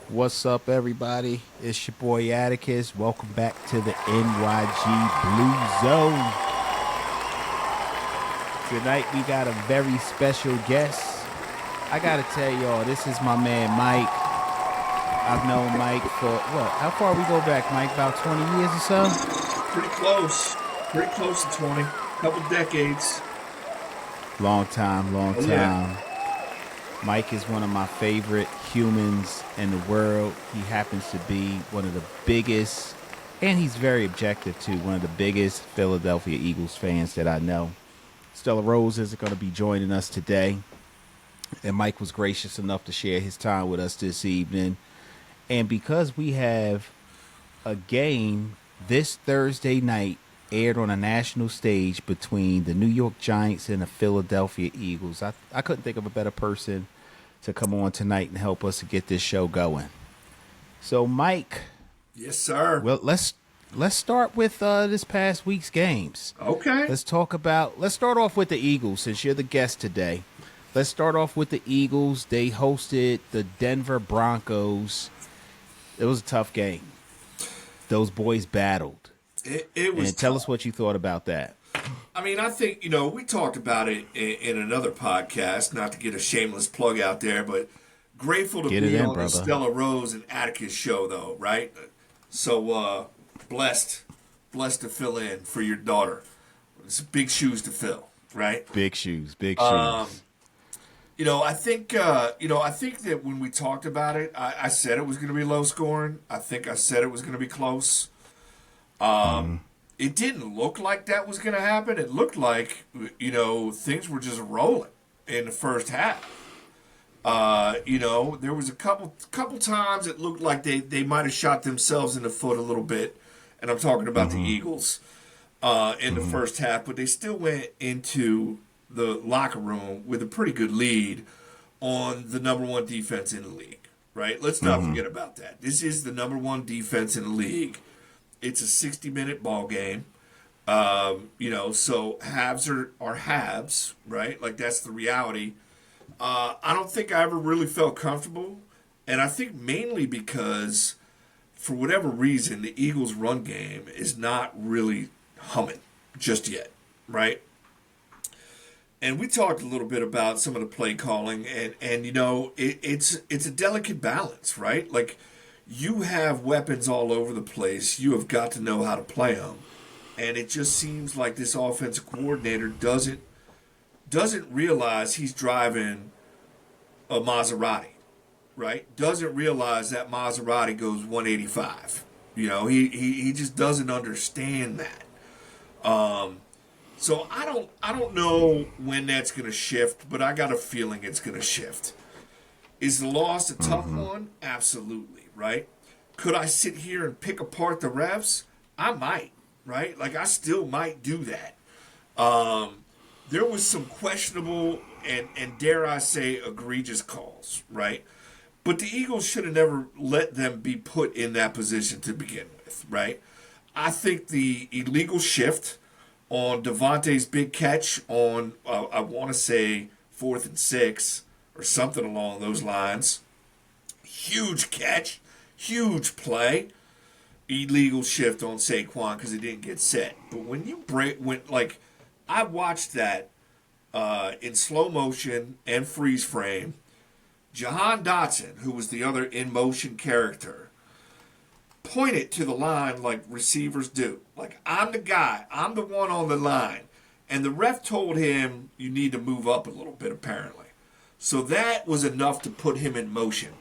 What's up, everybody? It's your boy Attikis. Welcome back to the NYG Blue Zone. Tonight we got a very special guest. I gotta tell y'all, this is my man Mike. I've known Mike for what? How far we go back, Mike? About 20 years or so? Pretty close. Pretty close to 20. Couple decades. Long time. Oh, yeah. Mike is one of my favorite humans in the world. He happens to be one of the biggest, and he's very objective too, one of the biggest Philadelphia Eagles fans that I know. Stella Rose is going to be joining us today, and Mike was gracious enough to share his time with us this evening. And because we have a game this Thursday night aired on a national stage between the New York Giants and the Philadelphia Eagles, I couldn't think of a better person to come on tonight and help us to get this show going. So, Mike. Yes, sir. Well, let's start with this past week's games. Okay. Let's start off with the Eagles since you're the guest today. Let's start off with the Eagles. They hosted the Denver Broncos. It was a tough game. Those boys battled. It was. And tell us what you thought about that. I mean, I think, we talked about it in another podcast, not to get a shameless plug out there, but grateful to be on the Stella Rose and Attikis show, though, right? So, blessed to fill in for your daughter. It's big shoes to fill, right? Big shoes. I think that when we talked about it, I said it was going to be low scoring. I think I said it was going to be close. It didn't look like that was going to happen. It looked like, things were just rolling in the first half. There was a couple times it looked like they might have shot themselves in the foot a little bit. And I'm talking about the Eagles in the first half. But they still went into the locker room with a pretty good lead on the number one defense in the league, right? Let's not forget about that. This is the number one defense in the league. It's a 60-minute ball game. So halves are halves, right? Like, that's the reality. I don't think I ever really felt comfortable. And I think mainly because, for whatever reason, the Eagles' run game is not really humming just yet, right? And we talked a little bit about some of the play calling, and it's a delicate balance, right? Like, you have weapons all over the place. You have got to know how to play them. And it just seems like this offensive coordinator doesn't realize he's driving a Maserati, right? Doesn't realize that Maserati goes 185. He just doesn't understand that. So I don't know when that's going to shift, but I got a feeling it's going to shift. Is the loss a tough one? Absolutely, right? Could I sit here and pick apart the refs? I might, right? Like, I still might do that. There was some questionable and dare I say egregious calls, right? But the Eagles should have never let them be put in that position to begin with, right? I think the illegal shift on Devontae's big catch on, I want to say, 4th and 6, or something along those lines. Huge catch, huge play. Illegal shift on Saquon because it didn't get set. But when you I watched that in slow motion and freeze frame. Jahan Dotson, who was the other in motion character, pointed to the line like receivers do. Like, I'm the guy, I'm the one on the line. And the ref told him, you need to move up a little bit, apparently. So that was enough to put him in motion.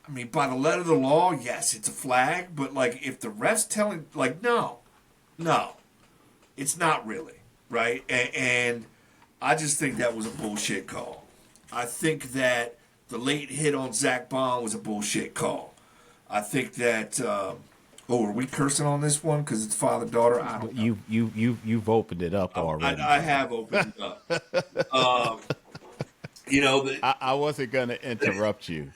I mean, by the letter of the law, yes, it's a flag. But, if the ref's telling, no, it's not really, right? And I just think that was a bullshit call. I think that the late hit on Zach Bond was a bullshit call. I think that, are we cursing on this one because it's father-daughter? I don't know. You've opened it up already. I have opened it up. I wasn't going to interrupt you.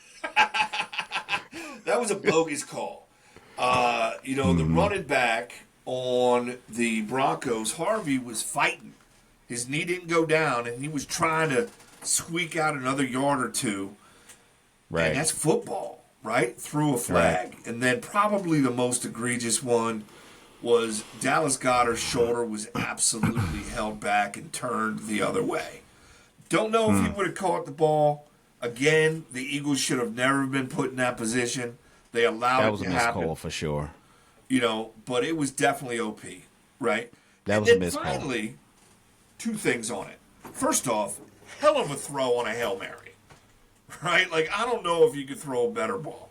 That was a bogus call. The running back on the Broncos, Harvey, was fighting. His knee didn't go down, and he was trying to squeak out another yard or two. Right. And that's football. right? Threw a flag. Right. And then probably the most egregious one was Dallas Goedert's shoulder was absolutely held back and turned the other way. Don't know if he would have caught the ball. Again, the Eagles should have never been put in that position. They allowed That it was a to missed happen, call for sure. but it was definitely OP, right? That And was a then missed call. finally, two things on it. First off, hell of a throw on a Hail Mary, right? Like, I don't know if you could throw a better ball.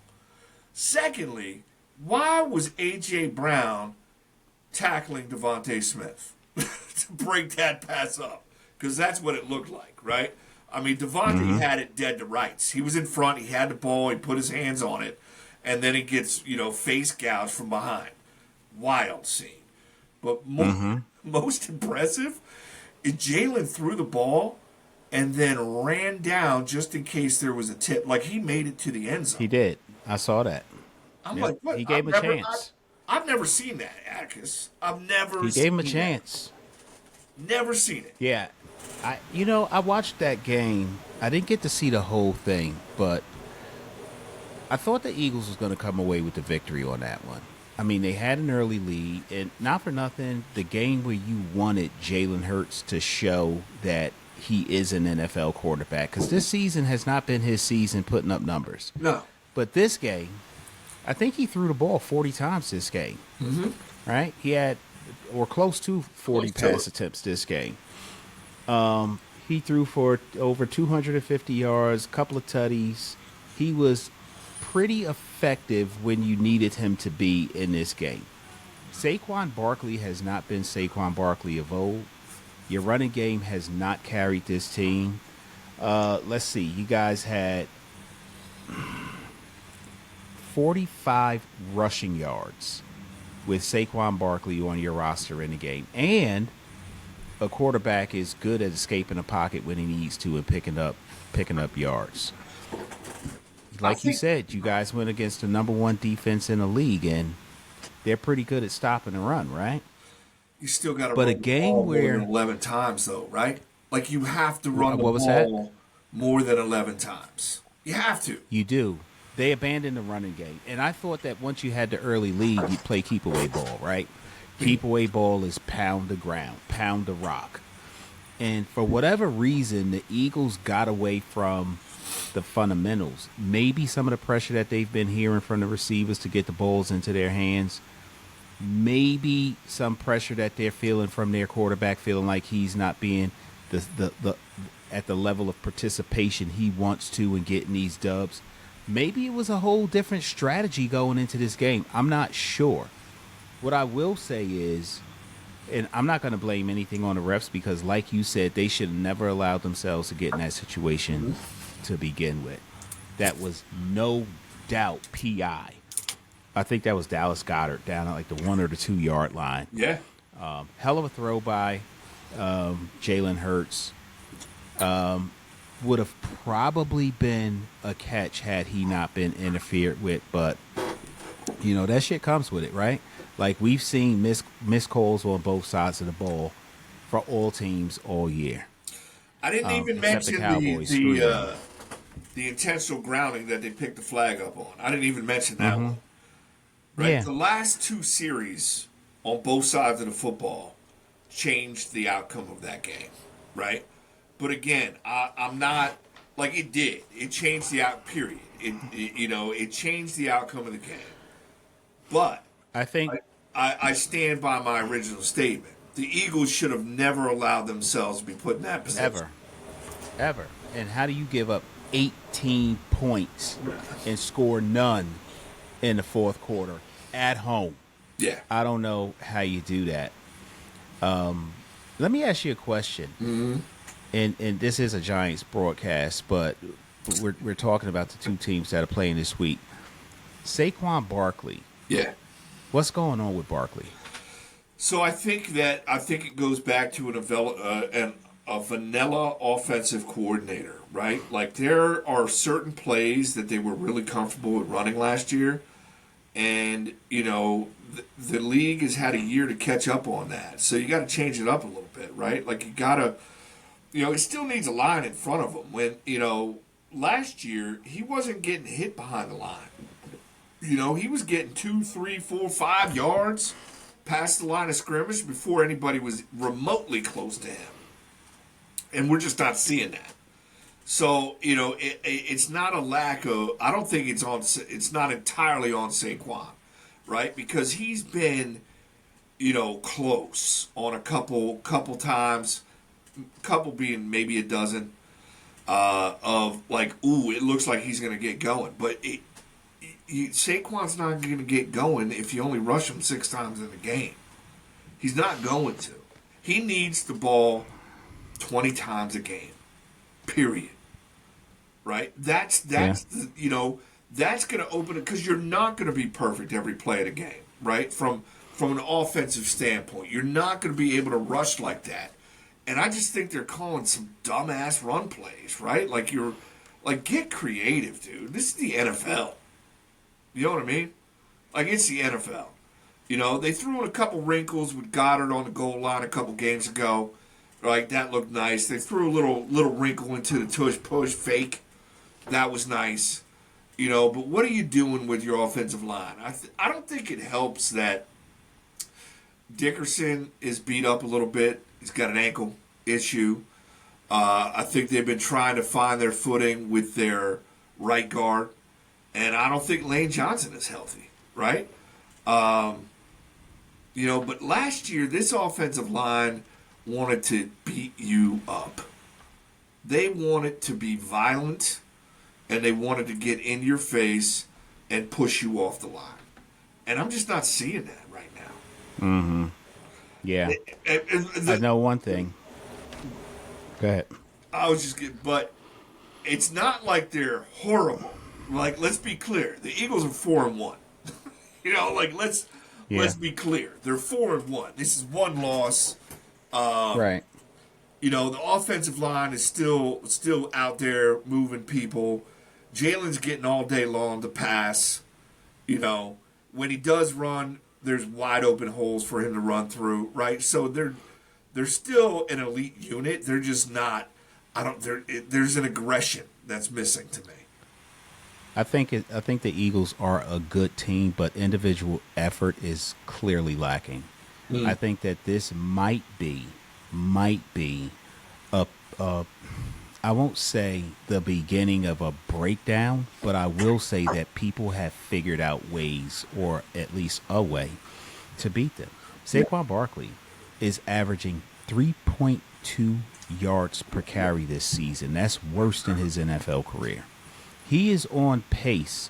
Secondly, why was A.J. Brown tackling Devontae Smith to break that pass up? Because that's what it looked like, right? I mean, Devontae had it dead to rights. He was in front. He had the ball. He put his hands on it. And then he gets, face gouged from behind. Wild scene. But most impressive is Jalen threw the ball and then ran down just in case there was a tip. Like, he made it to the end zone. He did. I saw that. I'm Yep. like, what? He gave him a chance. I've never seen that, Atticus. I've never He seen gave him a that. chance. Never I Yeah. I watched that game. I didn't get to see the whole thing, but I thought the Eagles was going to come away with the victory on that one. I mean, they had an early lead, and not for nothing, the game where you wanted Jalen Hurts to show that he is an NFL quarterback, because this season has not been his season putting up numbers. No. But this game, I think he threw the ball 40 times this game. Right? He had, or close to 40 pass attempts this game. He threw for over 250 yards, a couple of tutties. He was pretty effective when you needed him to be in this game. Saquon Barkley has not been Saquon Barkley of old. Your running game has not carried this team. Let's see. You guys had 45 rushing yards with Saquon Barkley on your roster in the game. And a quarterback is good at escaping a pocket when he needs to and picking up yards. Like you said, you guys went against the number one defense in the league, and they're pretty good at stopping the run, right? You still got to But run a the game ball where- more than 11 times, though, right? Like, you have to run the What was ball that? more than 11 times. You have to. You do. They abandoned the running game. And I thought that once you had the early lead, you'd play keep-away ball, right? Keep-away ball is pound the ground, pound the rock. And for whatever reason, the Eagles got away from the fundamentals. Maybe some of the pressure that they've been hearing from the receivers to get the balls into their hands. Maybe some pressure that they're feeling from their quarterback, feeling like he's not being the at the level of participation he wants to in getting these dubs. Maybe it was a whole different strategy going into this game. I'm not sure. What I will say is, and I'm not going to blame anything on the refs, because like you said, they should have never allowed themselves to get in that situation to begin with. That was no doubt PI. I think that was Dallas Goedert down at like the 1 or the 2 yard line. Yeah. Hell of a throw by Jalen Hurts. Would have probably been a catch had he not been interfered with, but that shit comes with it, right? Like, we've seen missed calls on both sides of the ball for all teams all year. I didn't even except the mention Cowboys the intentional grounding that they picked the flag up on. I didn't even mention that one. Right? Yeah. The last 2 series on both sides of the football changed the outcome of that game, right? But again, I'm not like it did. It changed the period. It changed the outcome of the game. But I think I stand by my original statement. The Eagles should have never allowed themselves to be put in that position. ever. And how do you give up 18 points and score none in the fourth quarter at home? Yeah. I don't know how you do that. Let me ask you a question. Mm-hmm. And this is a Giants broadcast, but we're talking about the 2 teams that are playing this week. Saquon Barkley. Yeah. What's going on with Barkley? So I think it goes back to a vanilla offensive coordinator, right? Like, there are certain plays that they were really comfortable with running last year, and the league has had a year to catch up on that. So you got to change it up a little bit, right? Like, you got to, it still needs a line in front of them when last year he wasn't getting hit behind the line. You know, he was getting 2, 3, 4, 5 yards past the line of scrimmage before anybody was remotely close to him. And we're just not seeing that. So, you know, it's not a lack of, I don't think it's not entirely on Saquon, right? Because he's been, you know, close on a couple times, couple being maybe a dozen, of like, ooh, it looks like he's going to get going. But Saquon's not going to get going if you only rush him 6 times in a game. He's not going to. He needs the ball 20 times a game, period. Right? That's you know, that's going to open it, because you're not going to be perfect every play of the game, right? From an offensive standpoint, you're not going to be able to rush like that. And I just think they're calling some dumbass run plays, right? Like, get creative, dude. This is the NFL. You know what I mean? Like, it's the NFL. You know, they threw in a couple wrinkles with Goddard on the goal line a couple games ago. Like, that looked nice. They threw a little wrinkle into the tush push fake. That was nice. You know, but what are you doing with your offensive line? I don't think it helps that Dickerson is beat up a little bit. He's got an ankle issue. I think they've been trying to find their footing with their right guard. And I don't think Lane Johnson is healthy, right? You know, but last year, this offensive line wanted to beat you up. They wanted to be violent, and they wanted to get in your face and push you off the line. And I'm just not seeing that right now. Mm-hmm. Yeah. I know one thing. Go ahead. I was just getting, but it's not like they're horrible. Like, let's be clear. The Eagles are 4-1. You know, like, let's be clear. They're 4-1. This is one loss. Right. You know, the offensive line is still out there moving people. Jalen's getting all day long to pass. You know, when he does run, there's wide open holes for him to run through, right? So they're still an elite unit. They're just not. There's an aggression that's missing to me. I think the Eagles are a good team, but individual effort is clearly lacking. I think that this might be I won't say the beginning of a breakdown, but I will say that people have figured out ways, or at least a way, to beat them. Saquon Barkley is averaging 3.2 yards per carry this season. That's worse than his NFL career. He is on pace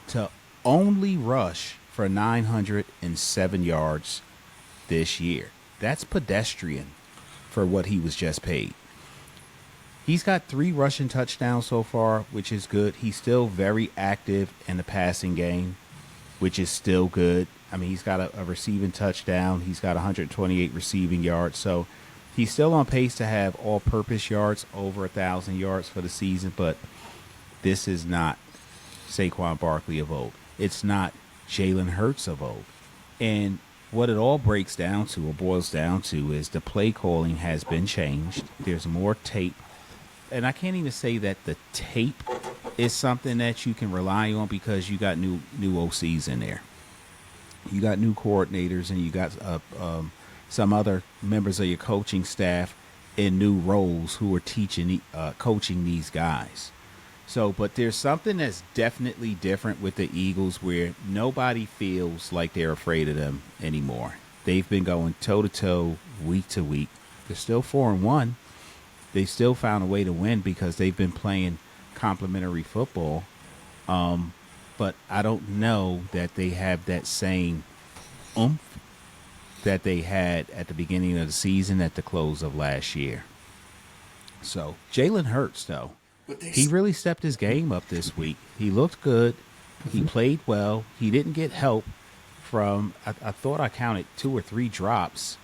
to only rush for 907 yards this year. That's pedestrian for what he was just paid. He's got 3 rushing touchdowns so far, which is good. He's still very active in the passing game, which is still good. I mean, he's got a receiving touchdown. He's got 128 receiving yards. So he's still on pace to have all-purpose yards over 1,000 yards for the season, but this is not Saquon Barkley of old. It's not Jalen Hurts of old. And what it all breaks down to, or boils down to, is the play calling has been changed. There's more tape. And I can't even say that the tape is something that you can rely on, because you got new OCs in there. You got new coordinators, and you got some other members of your coaching staff in new roles who are coaching these guys. So, but there's something that's definitely different with the Eagles, where nobody feels like they're afraid of them anymore. They've been going toe-to-toe, week to week. They're still 4-1. They still found a way to win because they've been playing complimentary football. But I don't know that they have that same oomph that they had at the beginning of the season, at the close of last year. So, Jalen Hurts, though, he really stepped his game up this week. He looked good. He played well. He didn't get help from, I thought I counted 2 or 3 drops,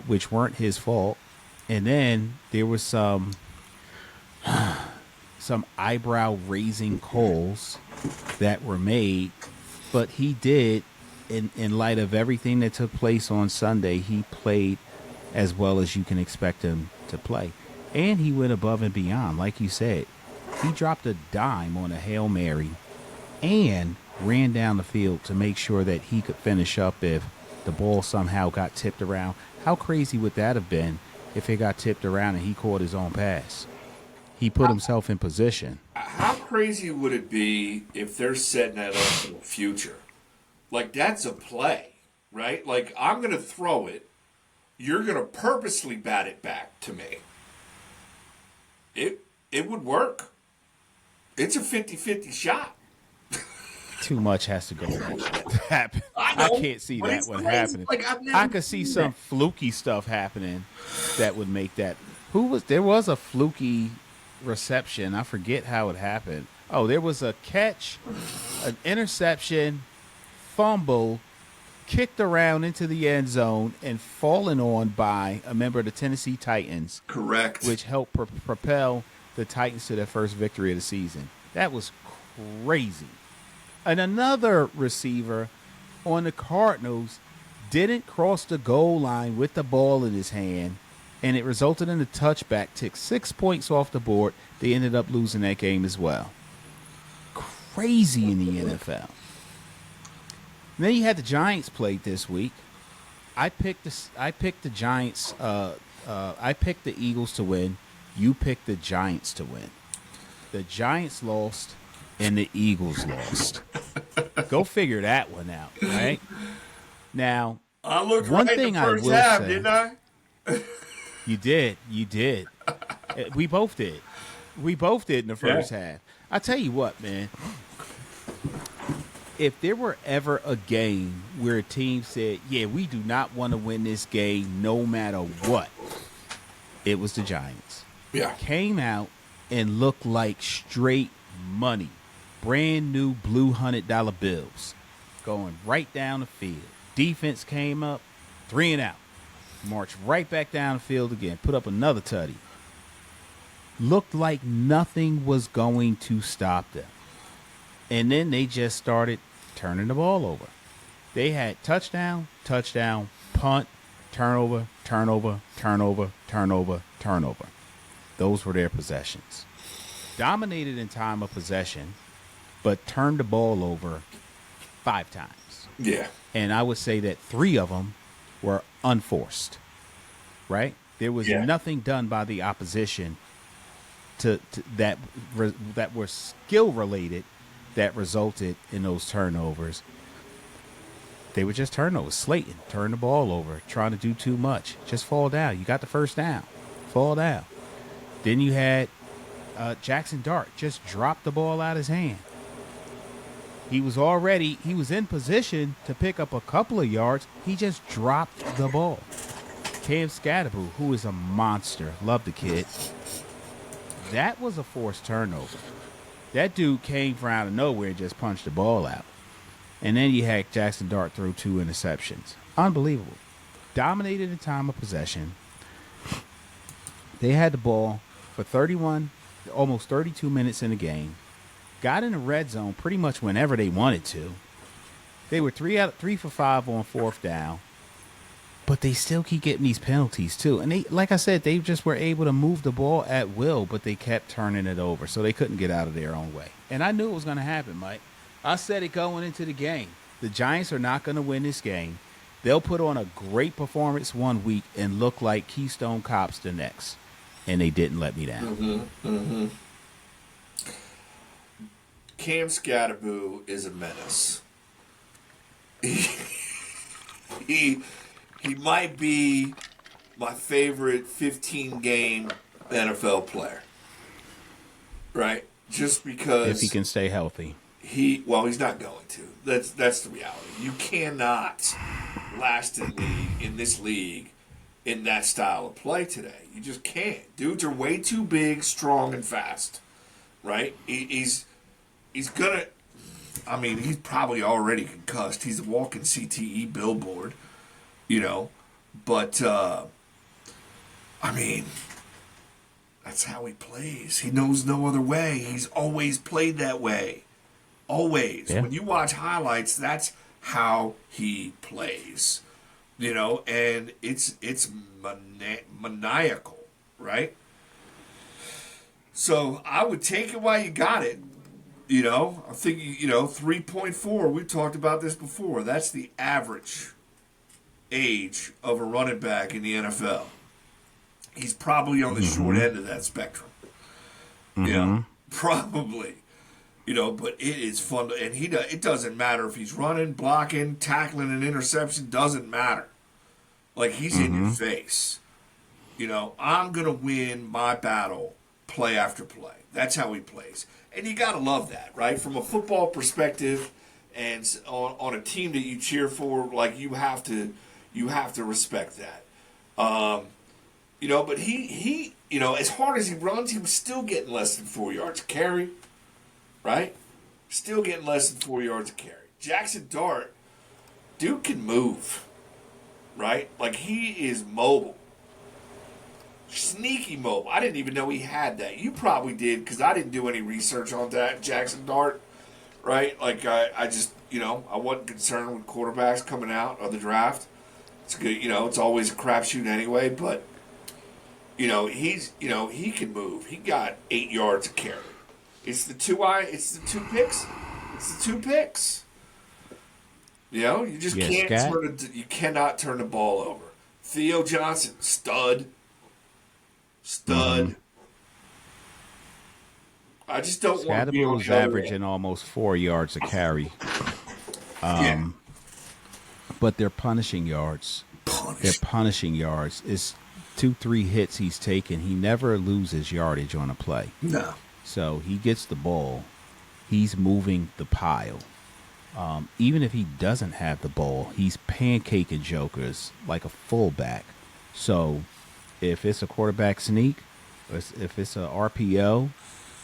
which weren't his fault. And then there was some eyebrow-raising calls that were made. But he did, in light of everything that took place on Sunday, he played as well as you can expect him to play. And he went above and beyond. Like you said, He dropped a dime on a Hail Mary and ran down the field to make sure that he could finish up if the ball somehow got tipped around. How crazy would that have been if it got tipped around and he caught his own pass? He put himself in position. How crazy would it be if they're setting that up for the future? Like, that's a play, right? Like, I'm going to throw it. You're going to purposely bat it back to me. It would work. It's a 50-50 shot. Too much has to go wrong to happen. I can't see that one happening. Like, I could see some fluky stuff happening that would make that. There was a fluky reception. I forget how it happened. Oh, there was a catch, an interception, fumble, kicked around into the end zone, and fallen on by a member of the Tennessee Titans. Correct. Which helped propel the Titans to their first victory of the season. That was crazy. And another receiver on the Cardinals didn't cross the goal line with the ball in his hand, and it resulted in a touchback, took 6 points off the board. They ended up losing that game as well. Crazy in the NFL. And then you had the Giants played this week. I picked the Giants. I picked the Eagles to win. You picked the Giants to win. The Giants lost, and the Eagles lost. Go figure that one out, right? Now, I looked one right thing the I first will half, say, didn't I? You did. We both did. We both did in the first half. I tell you what, man. If there were ever a game where a team said, yeah, we do not want to win this game no matter what, it was the Giants. Yeah. Came out and looked like straight money. Brand new blue $100 bills going right down the field. Defense came up, 3 and out. Marched right back down the field again. Put up another tutty. Looked like nothing was going to stop them. And then they just started turning the ball over. They had touchdown, punt, turnover, turnover, turnover, turnover, turnover. Those were their possessions. Dominated in time of possession, but turned the ball over 5 times. Yeah. And I would say that 3 of them were unforced, right? There was nothing done by the opposition that were skill related that resulted in those turnovers. They were just turnovers. Slayton turned the ball over, trying to do too much. Just fall down. You got the first down. Fall down. Then you had Jackson Dart just drop the ball out of his hand. He was in position to pick up a couple of yards. He just dropped the ball. Cam Scatterboo, who is a monster. Love the kid. That was a forced turnover. That dude came from out of nowhere and just punched the ball out. And then you had Jackson Dart throw 2 interceptions. Unbelievable. Dominated in time of possession. They had the ball for 31, almost 32 minutes in the game. Got in the red zone pretty much whenever they wanted to. They were 3 for 5 on 4th down. But they still keep getting these penalties, too. And they, like I said, they just were able to move the ball at will, but they kept turning it over, so they couldn't get out of their own way. And I knew it was going to happen, Mike. I said it going into the game. The Giants are not going to win this game. They'll put on a great performance one week and look like Keystone Cops the next. And they didn't let me down. Cam Scatterboo is a menace. He might be my favorite 15-game NFL player, right? Just because if he can stay healthy. He's not going to. That's the reality. You cannot last in this league in that style of play today. You just can't. Dudes are way too big, strong, and fast, right? He's gonna. I mean, he's probably already concussed. He's a walking CTE billboard. But I mean, that's how he plays. He knows no other way. He's always played that way. Always. Yeah. When you watch highlights, that's how he plays. And it's maniacal, right? So I would take it while you got it. I think 3.4. We talked about this before. That's the average age of a running back in the NFL. He's probably on the short end of that spectrum. Probably. But it is fun, and it doesn't matter if he's running, blocking, tackling an interception. Doesn't matter. Like, he's in your face. I'm gonna win my battle, play after play. That's how he plays, and you gotta love that, right? From a football perspective, and on a team that you cheer for, like, you have to respect that. But he as hard as he runs, he was still getting less than 4 yards a carry. Right? Still getting less than 4 yards a carry. Jackson Dart, dude can move. Right? Like, he is mobile. Sneaky mobile. I didn't even know he had that. You probably did, because I didn't do any research on that, Jackson Dart. Right? Like, I just, I wasn't concerned with quarterbacks coming out of the draft. It's good, it's always a crapshoot anyway, but, he can move. He got 8 yards a carry. It's the two picks. It's the two picks. You just can't you cannot turn the ball over. Theo Johnson, stud. I just don't want to be was averaging almost 4 yards a carry. But they're punishing yards. They're punishing yards. It's 2-3 hits he's taken. He never loses yardage on a play. No. So he gets the ball. He's moving the pile. Even if he doesn't have the ball, he's pancaking jokers like a fullback. So if it's a quarterback sneak, if it's a RPO,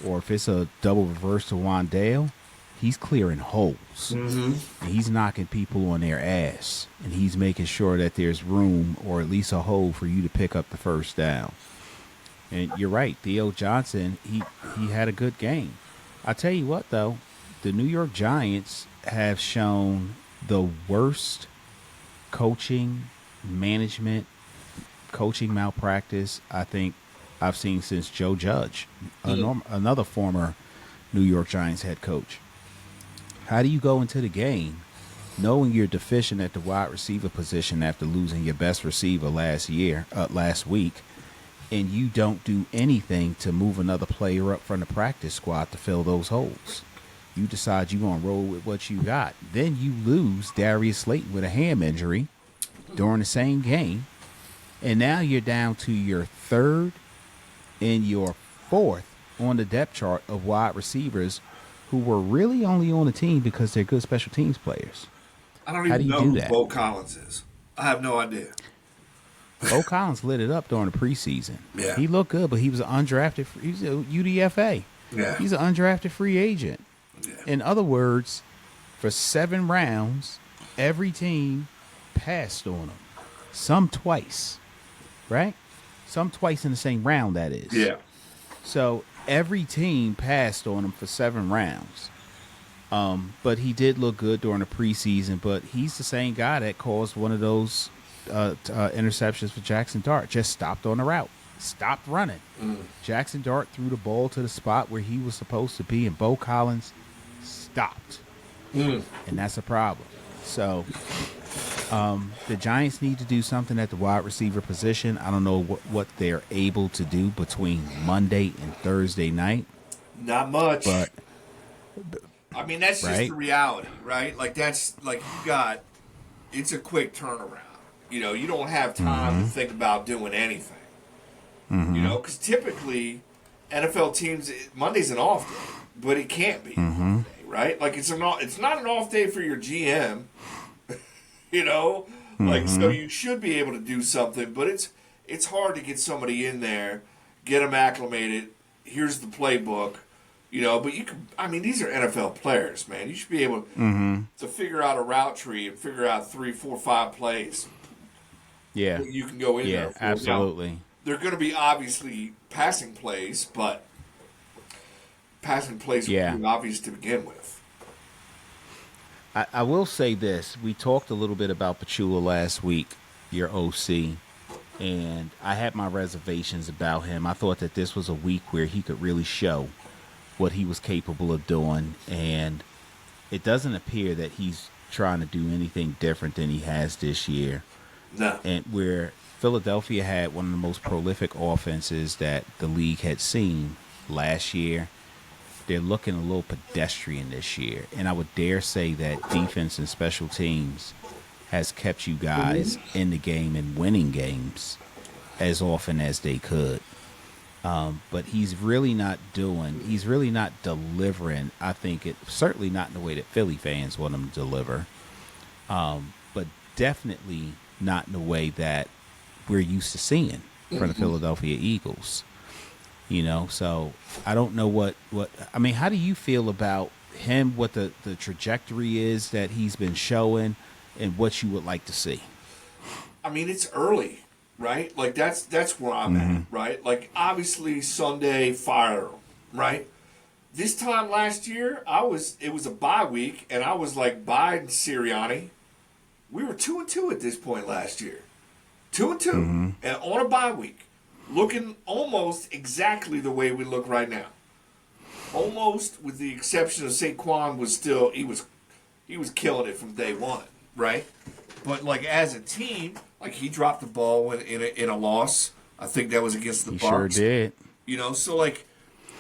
or if it's a double reverse to Wandale, he's clearing holes. And he's knocking people on their ass. And he's making sure that there's room, or at least a hole, for you to pick up the first down. And you're right, Theo Johnson, he had a good game. I tell you what, though, the New York Giants have shown the worst coaching malpractice I think I've seen since Joe Judge, another former New York Giants head coach. How do you go into the game knowing you're deficient at the wide receiver position after losing your best receiver last week, and you don't do anything to move another player up from the practice squad to fill those holes? You decide you're going to roll with what you got. Then you lose Darius Slayton with a ham injury during the same game. And now you're down to your third and your fourth on the depth chart of wide receivers who were really only on the team because they're good special teams players. I don't even know who Bo Collins is. I have no idea. Bo Collins lit it up during the preseason. Yeah. He looked good, but he was an undrafted. He's a UDFA. Yeah. He's an undrafted free agent. Yeah. In other words, for 7 rounds, every team passed on him. Some twice, right? Some twice in the same round, that is. Yeah. So every team passed on him for 7 rounds. But he did look good during the preseason. But he's the same guy that caused one of those interceptions for Jackson Dart. Just stopped on the route. Stopped running. Jackson Dart threw the ball to the spot where he was supposed to be, and Bo Collins stopped. And that's a problem. So the Giants need to do something at the wide receiver position. I don't know what they're able to do between Monday and Thursday night. Not much. But I mean, that's just the reality, right? Like, that's like, it's a quick turnaround. You don't have time to think about doing anything. Because typically NFL teams, Monday's an off day, but it can't be an off day, right? Like, it's not an off day for your GM, Like, so you should be able to do something, but it's hard to get somebody in there, get them acclimated. Here's the playbook, But you can. I mean, these are NFL players, man. You should be able to figure out a route tree and figure out 3, 4, 5 plays. Yeah, you can go in there. Yeah, absolutely. Now, they're going to be obviously passing plays, but passing plays would be obvious to begin with. I will say this. We talked a little bit about Pachula last week, your OC, and I had my reservations about him. I thought that this was a week where he could really show what he was capable of doing, and it doesn't appear that he's trying to do anything different than he has this year. No. And where Philadelphia had one of the most prolific offenses that the league had seen last year, they're looking a little pedestrian this year. And I would dare say that defense and special teams has kept you guys in the game and winning games as often as they could. But he's really not delivering. I think certainly not in the way that Philly fans want him to deliver, but definitely not in the way that we're used to seeing from the Philadelphia Eagles. So I don't know what I mean. How do you feel about him? What the trajectory is that he's been showing, and what you would like to see? I mean, it's early, right? Like that's where I'm at, right? Like obviously Sunday fire, right? This time last year, it was a bye week, and I was like Biden Sirianni. We were 2-2 at this point last year, 2-2, and on a bye week, looking almost exactly the way we look right now. Almost, with the exception of Saquon was still he was killing it from day one, right? But like as a team, like he dropped the ball in a loss. I think that was against the Bucs. Sure did. So like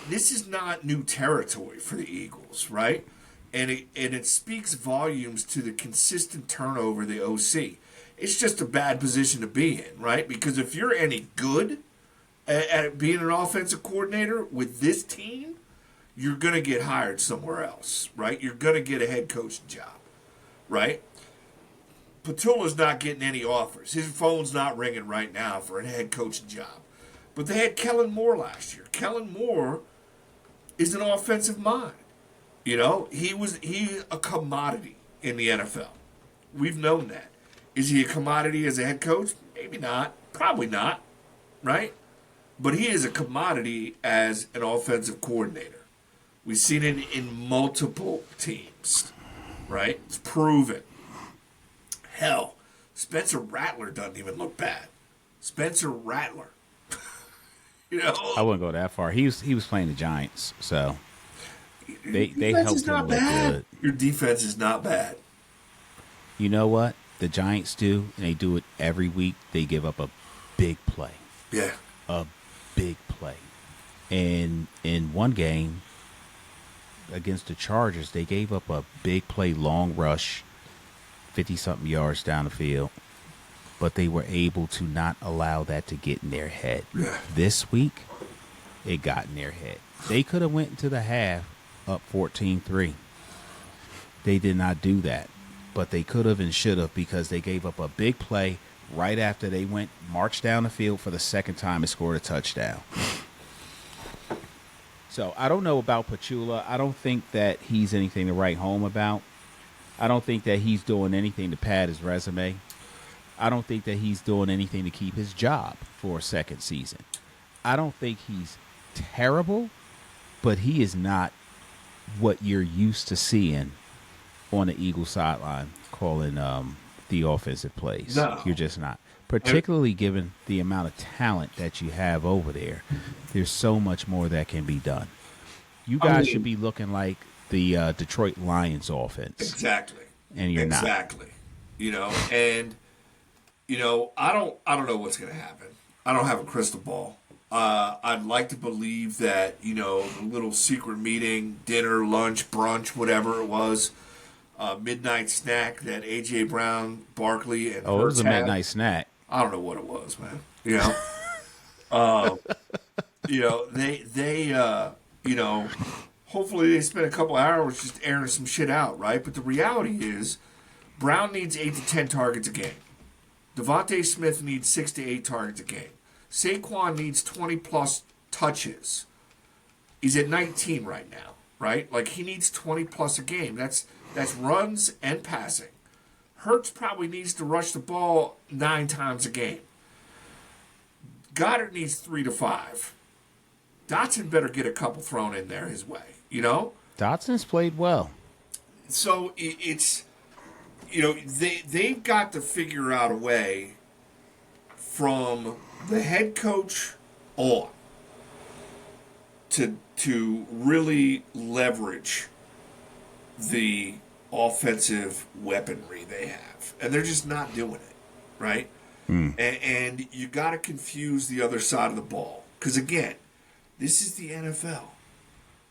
this is not new territory for the Eagles, right? And it speaks volumes to the consistent turnover of the OC. It's just a bad position to be in, right? Because if you're any good at being an offensive coordinator with this team, you're going to get hired somewhere else, right? You're going to get a head coaching job, right? Patula's not getting any offers. His phone's not ringing right now for a head coaching job. But they had Kellen Moore last year. Kellen Moore is an offensive mind. He's a commodity in the NFL. We've known that. Is he a commodity as a head coach? Maybe not. Probably not. Right? But he is a commodity as an offensive coordinator. We've seen it in multiple teams. Right? It's proven. Hell, Spencer Rattler doesn't even look bad. Spencer Rattler. I wouldn't go that far. He was playing the Giants, so they helped him look good. Your defense is not bad. You know what the Giants do, and they do it every week. They give up a big play. Yeah, a big play. And in one game against the Chargers, they gave up a big play, long rush, 50-something yards down the field. But they were able to not allow that to get in their head. Yeah. This week, it got in their head. They could have went into the half up 14-3. They did not do that. But they could have and should have, because they gave up a big play right after they marched down the field for the second time and scored a touchdown. So I don't know about Patula. I don't think that he's anything to write home about. I don't think that he's doing anything to pad his resume. I don't think that he's doing anything to keep his job for a second season. I don't think he's terrible, but he is not what you're used to seeing on the Eagles sideline calling the offensive plays. No. You're just not. Particularly given the amount of talent that you have over there. There's so much more that can be done. You guys should be looking like the Detroit Lions offense. Exactly. And you're not. Exactly. And I don't know what's going to happen. I don't have a crystal ball. I'd like to believe that, the little secret meeting, dinner, lunch, brunch, whatever it was, midnight snack that A.J. Brown, Barkley, and Hurts it was a had. midnight snack. I don't know what it was, man. Hopefully they spend a couple hours just airing some shit out, right? But the reality is, Brown needs 8 to 10 targets a game. Devontae Smith needs 6 to 8 targets a game. Saquon needs 20-plus touches. He's at 19 right now, right? Like, he needs 20-plus a game. That's runs and passing. Hurts probably needs to rush the ball 9 times a game. Goddard needs 3 to 5. Dotson better get a couple thrown in there his way, Dotson's played well. So it's... they've got to figure out a way from the head coach on to really leverage the offensive weaponry they have, and they're just not doing it, right? And you got to confuse the other side of the ball because again, this is the NFL.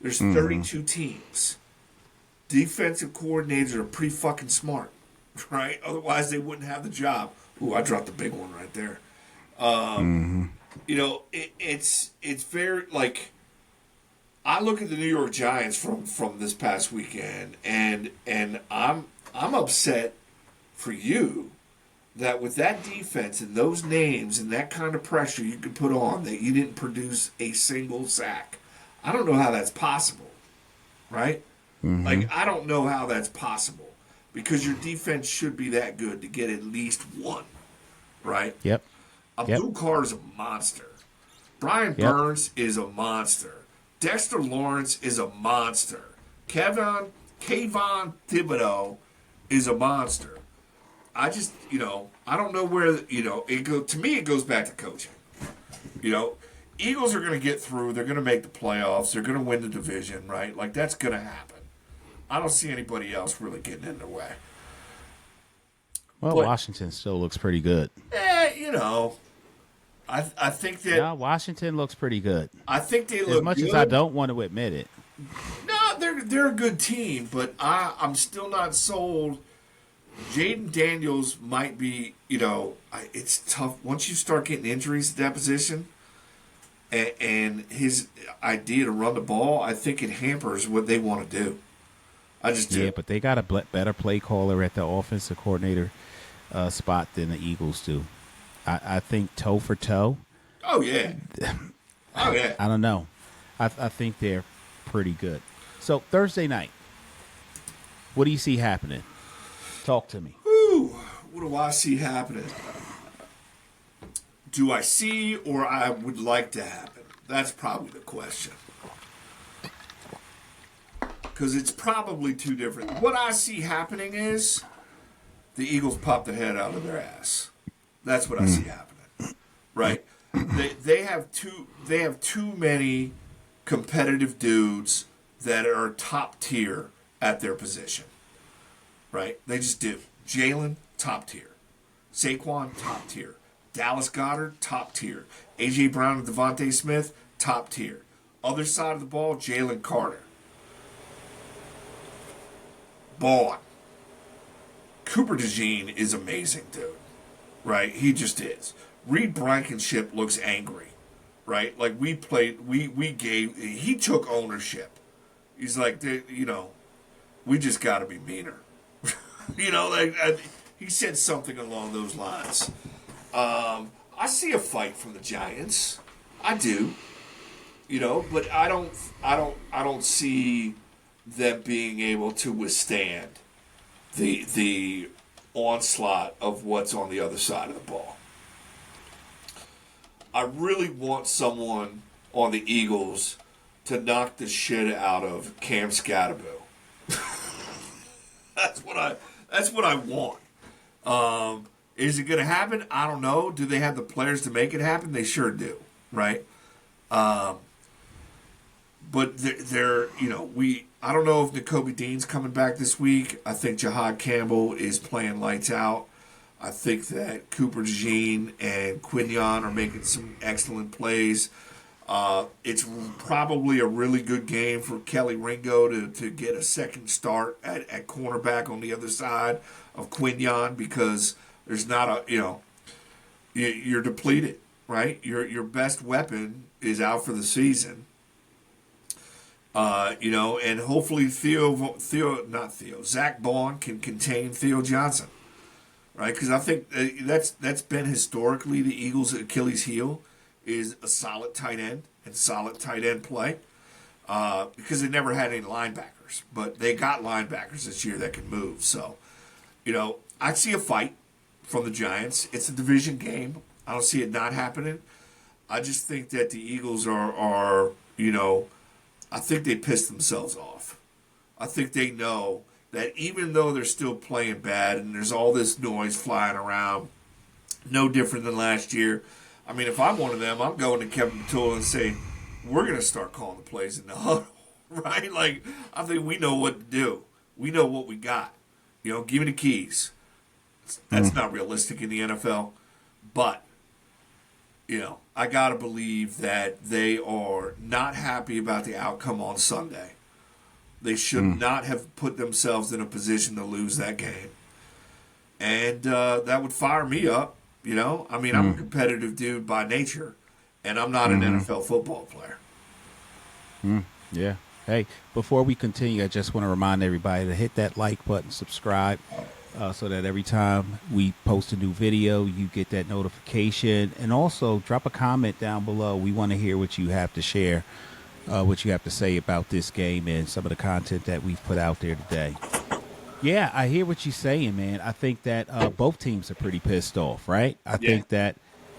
There's 32 teams. Defensive coordinators are pretty fucking smart, right? Otherwise, they wouldn't have the job. Ooh, I dropped a big one right there. You know, it's very like I look at the New York Giants from this past weekend, and I'm upset for you that with that defense and those names and that kind of pressure you could put on that you didn't produce a single sack. I don't know how that's possible, right? Like I don't know how that's possible because your defense should be that good to get at least one, right? Yep. Abdul Carr is a monster. Brian Burns is a monster. Dexter Lawrence is a monster. Kayvon Thibodeau is a monster. I just, I don't know where, to me it goes back to coaching. Eagles are going to get through. They're going to make the playoffs. They're going to win the division, right? Like, that's going to happen. I don't see anybody else really getting in their way. Well, but Washington still looks pretty good. I think that... Yeah, Washington looks pretty good. I think they look good. As much as I don't want to admit it. No, they're a good team, but I'm still not sold. Jaden Daniels might be, it's tough. Once you start getting injuries at that position and his idea to run the ball, I think it hampers what they want to do. I just do. Yeah, but they got a better play caller at the offensive coordinator spot than the Eagles do. I think toe for toe. Oh, yeah. Oh, yeah. I don't know. I think they're pretty good. So, Thursday night, what do you see happening? Talk to me. Whew, what do I see happening? Do I see or I would like to happen? That's probably the question. Because it's probably two different. What I see happening is the Eagles pop the head out of their ass. That's what I see happening. Right? They have too many competitive dudes that are top tier at their position. Right? They just do. Jalen, top tier. Saquon, top tier. Dallas Goedert, top tier. A.J. Brown and Devontae Smith, top tier. Other side of the ball, Jalen Carter. Ball. Cooper DeJean is amazing, dude. Right? He just is. Reed Blankenship looks angry. Right? Like he took ownership. He's like, we just got to be meaner. He said something along those lines. I see a fight from the Giants. I do. But I don't see them being able to withstand the onslaught of what's on the other side of the ball. I really want someone on the Eagles to knock the shit out of Cam Scatterbo. That's what I want. Is it going to happen? I don't know. Do they have the players to make it happen? They sure do, right? But I don't know if Nakobe Dean's coming back this week. I think Jahad Campbell is playing lights out. I think that Cooper DeJean and Quinion are making some excellent plays. It's probably a really good game for Kelly Ringo to get a second start at cornerback on the other side of Quinion because there's not you're depleted, right? Your best weapon is out for the season. And hopefully Zach Bond can contain Theo Johnson, right? Because I think that's been historically the Eagles' Achilles heel is a solid tight end and solid tight end play because they never had any linebackers, but they got linebackers this year that can move. So, I see a fight from the Giants. It's a division game. I don't see it not happening. I just think that the Eagles are I think they pissed themselves off. I think they know that even though they're still playing bad and there's all this noise flying around No different than last year. I mean, if I'm one of them, I'm going to Kevin Patullo and saying, we're going to start calling the plays in the huddle, right? Like, I think we know what to do. We know what we got. Give me the keys. That's not realistic in the NFL. But, I got to believe that they are not happy about the outcome on Sunday. They should not have put themselves in a position to lose that game. And that would fire me up. I'm a competitive dude by nature, and I'm not an NFL football player. Yeah. Hey, before we continue, I just want to remind everybody to hit that like button, subscribe, so that every time we post a new video, you get that notification. And also drop a comment down below. We want to hear what you have to share, what you have to say about this game and some of the content that we've put out there today. Yeah, I hear what you're saying, man. I think that both teams are pretty pissed off, right? I think that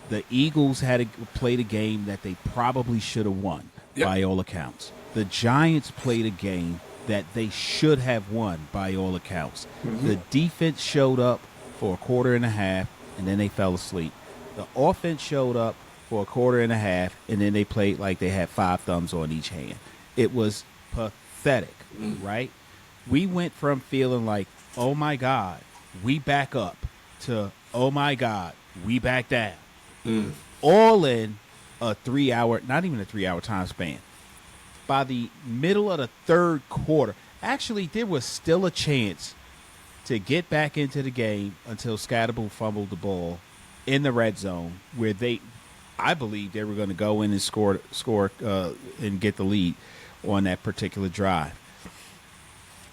the Eagles had to play a game that they probably should have won by all accounts. The Giants played a game that they should have won by all accounts. The defense showed up for a quarter and a half, and then they fell asleep. The offense showed up for a quarter and a half, and then they played like they had 5 thumbs on each hand. It was pathetic, right? We went from feeling like, oh, my God, we back up, to, oh, my God, we back down. All in a 3-hour, not even a 3-hour time span. By the middle of the third quarter, actually, there was still a chance to get back into the game until Scatterbull fumbled the ball in the red zone, where I believe they were going to go in and score and get the lead on that particular drive.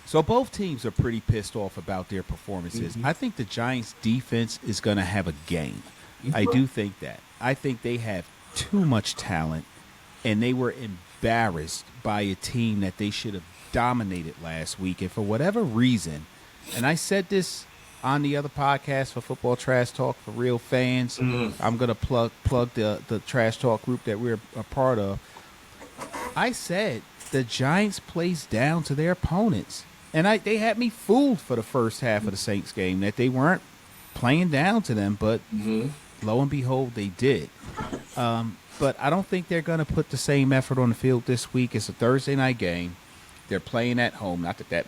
So both teams are pretty pissed off about their performances. I think the Giants' defense is going to have a game. I do think that. I think they have too much talent, and they were embarrassed by a team that they should have dominated last week. And for whatever reason, and I said this on the other podcast for Football Trash Talk for Real Fans. I'm going to plug the Trash Talk group that we're a part of. I said the Giants plays down to their opponents. And they had me fooled for the first half of the Saints game that they weren't playing down to them, but lo and behold, they did. But I don't think they're going to put the same effort on the field this week. It's a Thursday night game. They're playing at home. Not that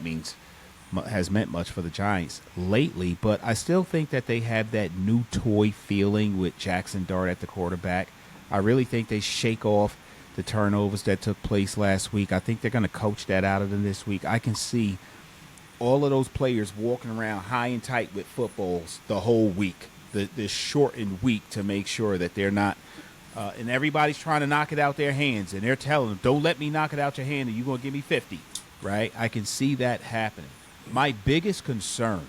has meant much for the Giants lately, but I still think that they have that new toy feeling with Jackson Dart at the quarterback. I really think they shake off the turnovers that took place last week. I think they're going to coach that out of them this week. I can see all of those players walking around high and tight with footballs the whole week, this shortened week, to make sure that they're not and everybody's trying to knock it out their hands, and they're telling them, don't let me knock it out your hand, and you're going to give me 50, right? I can see that happening. My biggest concern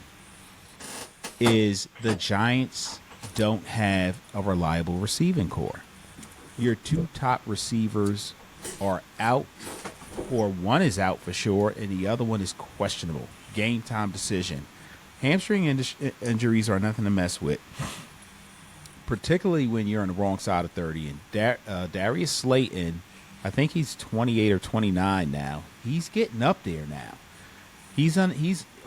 is the Giants don't have a reliable receiving core. Your 2 top receivers are out, or one is out for sure, and the other one is questionable. Game time decision. Hamstring injuries are nothing to mess with, particularly when you're on the wrong side of 30. And Darius Slayton, I think he's 28 or 29 now. He's getting up there now. He's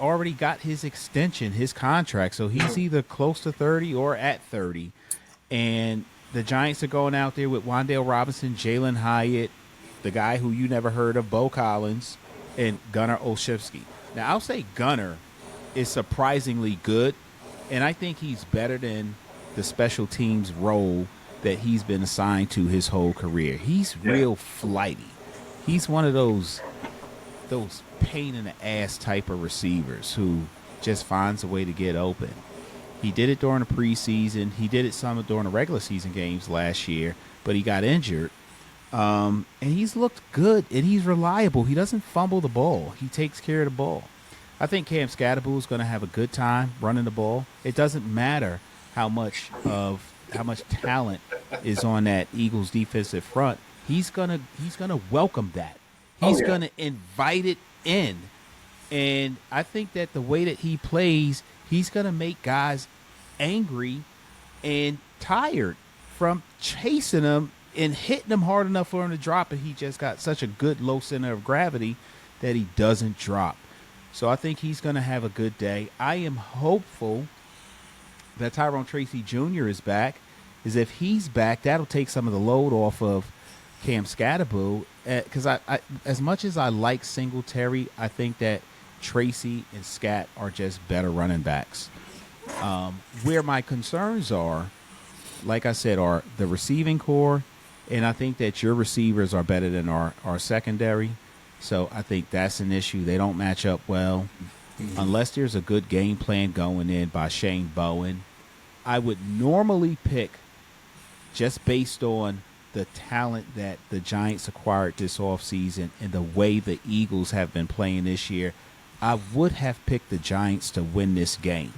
already got his extension, his contract, so he's either close to 30 or at 30. And the Giants are going out there with Wan'Dale Robinson, Jalen Hyatt, the guy who you never heard of, Bo Collins, and Gunnar Olszewski. Now, I'll say Gunnar is surprisingly good, and I think he's better than the special teams role that he's been assigned to his whole career. He's real flighty. He's one of those pain in the ass type of receivers who just finds a way to get open. He did it during the preseason. He did it some during the regular season games last year, but he got injured. And he's looked good, and he's reliable. He doesn't fumble the ball. He takes care of the ball. I think Cam Scatterbull is going to have a good time running the ball. It doesn't matter how much talent is on that Eagles defensive front. He's gonna welcome that. He's gonna invite it in, and I think that the way that he plays, he's gonna make guys angry and tired from chasing him and hitting him hard enough for him to drop, and he just got such a good low center of gravity that he doesn't drop. So I think he's going to have a good day. I am hopeful that Tyrone Tracy Jr. is back is if he's back, that'll take some of the load off of Cam Scatterboo. Because as much as I like Singletary, I think that Tracy and Scat are just better running backs. Where my concerns are, like I said, are the receiving core, and I think that your receivers are better than our secondary. So I think that's an issue. They don't match up well. Unless there's a good game plan going in by Shane Bowen, I would normally pick, just based on the talent that the Giants acquired this offseason and the way the Eagles have been playing this year, I would have picked the Giants to win this game,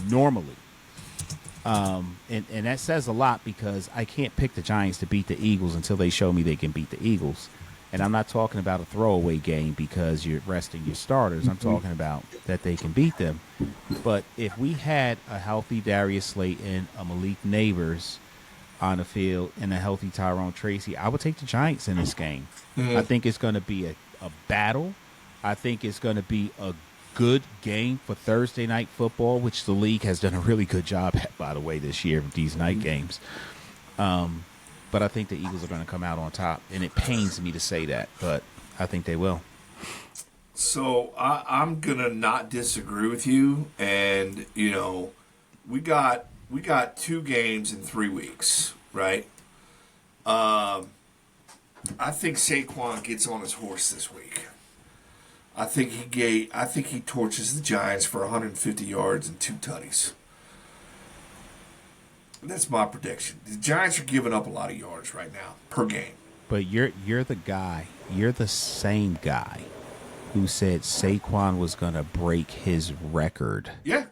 normally. And that says a lot because I can't pick the Giants to beat the Eagles until they show me they can beat the Eagles. And I'm not talking about a throwaway game because you're resting your starters. I'm talking about that they can beat them. But if we had a healthy Darius Slayton, a Malik Neighbors on the field, and a healthy Tyrone Tracy, I would take the Giants in this game. I think it's going to be a battle. I think it's going to be a good game for Thursday night football, which the league has done a really good job at, by the way, this year with these night games. But I think the Eagles are going to come out on top, and it pains me to say that, but I think they will. So I'm gonna not disagree with you, and we got 2 games in 3 weeks, right? I think Saquon gets on his horse this week. I think he torches the Giants for 150 yards and 2 tutties. That's my prediction. The Giants are giving up a lot of yards right now per game. But you're the guy. You're the same guy who said Saquon was going to break his record. Yeah.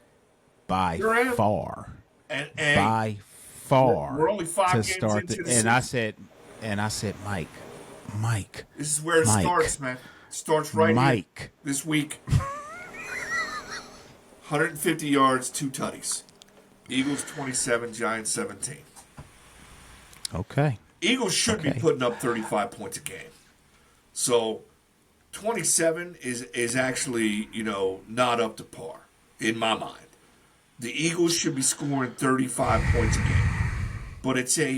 By far. And by far. We're only 5 games start into the season. And I said, Mike. This is where it starts, man. It starts right here this week. 150 yards, 2 tutties. Eagles 27, Giants 17. Okay. Eagles should be putting up 35 points a game. So 27 is actually, not up to par in my mind. The Eagles should be scoring 35 points a game. But it's the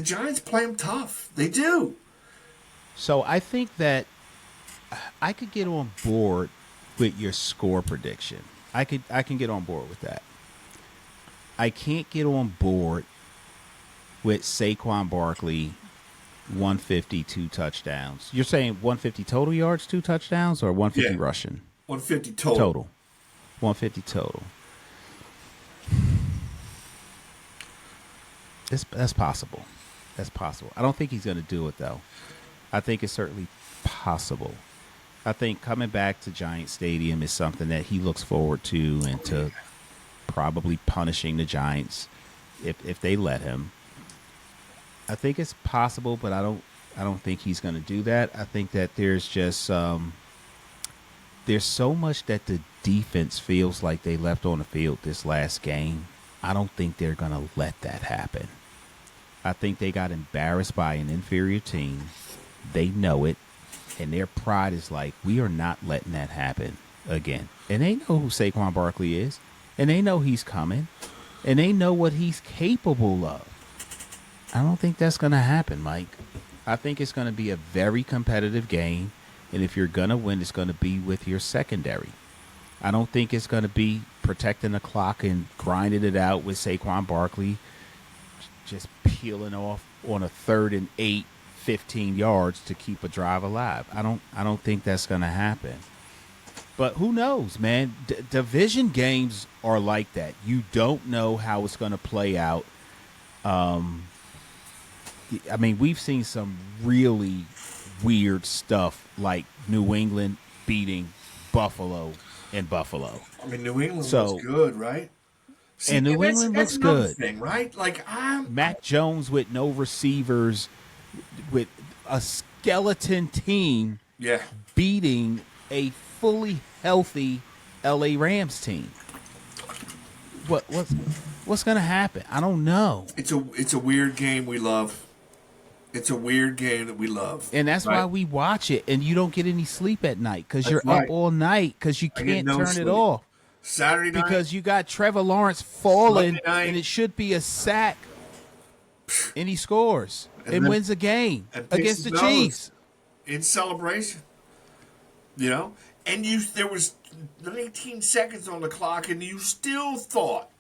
Giants play them tough. They do. So I think that I could get on board with your score prediction. I can get on board with that. I can't get on board with Saquon Barkley 150, 2 touchdowns. You're saying 150 total yards, 2 touchdowns, or 150 rushing? 150 total. 150 total. That's possible. That's possible. I don't think he's going to do it, though. I think it's certainly possible. I think coming back to Giant Stadium is something that he looks forward to, and to probably punishing the Giants if they let him. I think it's possible, but I don't think he's going to do that. I think that there's just there's so much that the defense feels like they left on the field this last game. I don't think they're going to let that happen. I think they got embarrassed by an inferior team. They know it. And their pride is like, we are not letting that happen again. And they know who Saquon Barkley is. And they know he's coming. And they know what he's capable of. I don't think that's going to happen, Mike. I think it's going to be a very competitive game. And if you're going to win, it's going to be with your secondary. I don't think it's going to be protecting the clock and grinding it out with Saquon Barkley just peeling off on a 3rd and 8. 15 yards to keep a drive alive. I don't think that's going to happen. But who knows, man? Division games are like that. You don't know how it's going to play out. I mean, we've seen some really weird stuff, like New England beating Buffalo in Buffalo. I mean, New England looks good, right? See, and New England looks good. Thing, right? Like Mac Jones with no receivers, with a skeleton team, beating a fully healthy LA Rams team. What's going to happen? I don't know. It's a weird game we love. It's a weird game that we love. And that's why we watch it, and you don't get any sleep at night because you're up all night because you can't turn it off. Saturday night, because you got Trevor Lawrence falling, Monday night. and it should be a sack, and he scores and then- wins a game and picks against the his nose Chiefs. in celebration. You know, and there was 19 seconds on the clock, and you still thought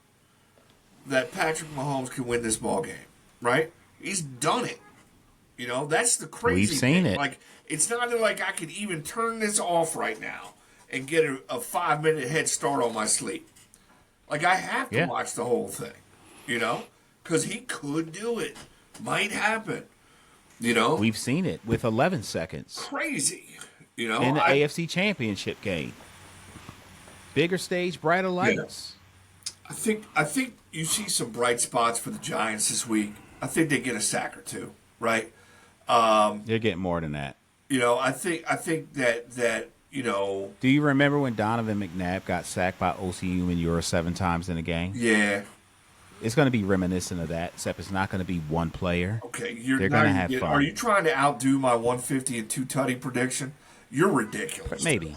that Patrick Mahomes could win this ball game, right? He's done it. You know, that's the crazy We've seen thing. it. Like, it's not like I could even turn this off right now and get a 5-minute head start on my sleep. Like, I have to watch the whole thing, you know, because he could do it. Might happen, you know. We've seen it with 11 seconds. Crazy, you know. In the AFC Championship game. Bigger stage, brighter lights. Yeah. I think you see some bright spots for the Giants this week. I think they get a sack or two, right? They're getting more than that. You know, I think that you know. Do you remember when Donovan McNabb got sacked by OCU and Euro 7 times in a game? Yeah. It's going to be reminiscent of that, except it's not going to be one player. Okay, they're going to have fun. Are you trying to outdo my 150 and 2 tutty prediction? You're ridiculous. Maybe.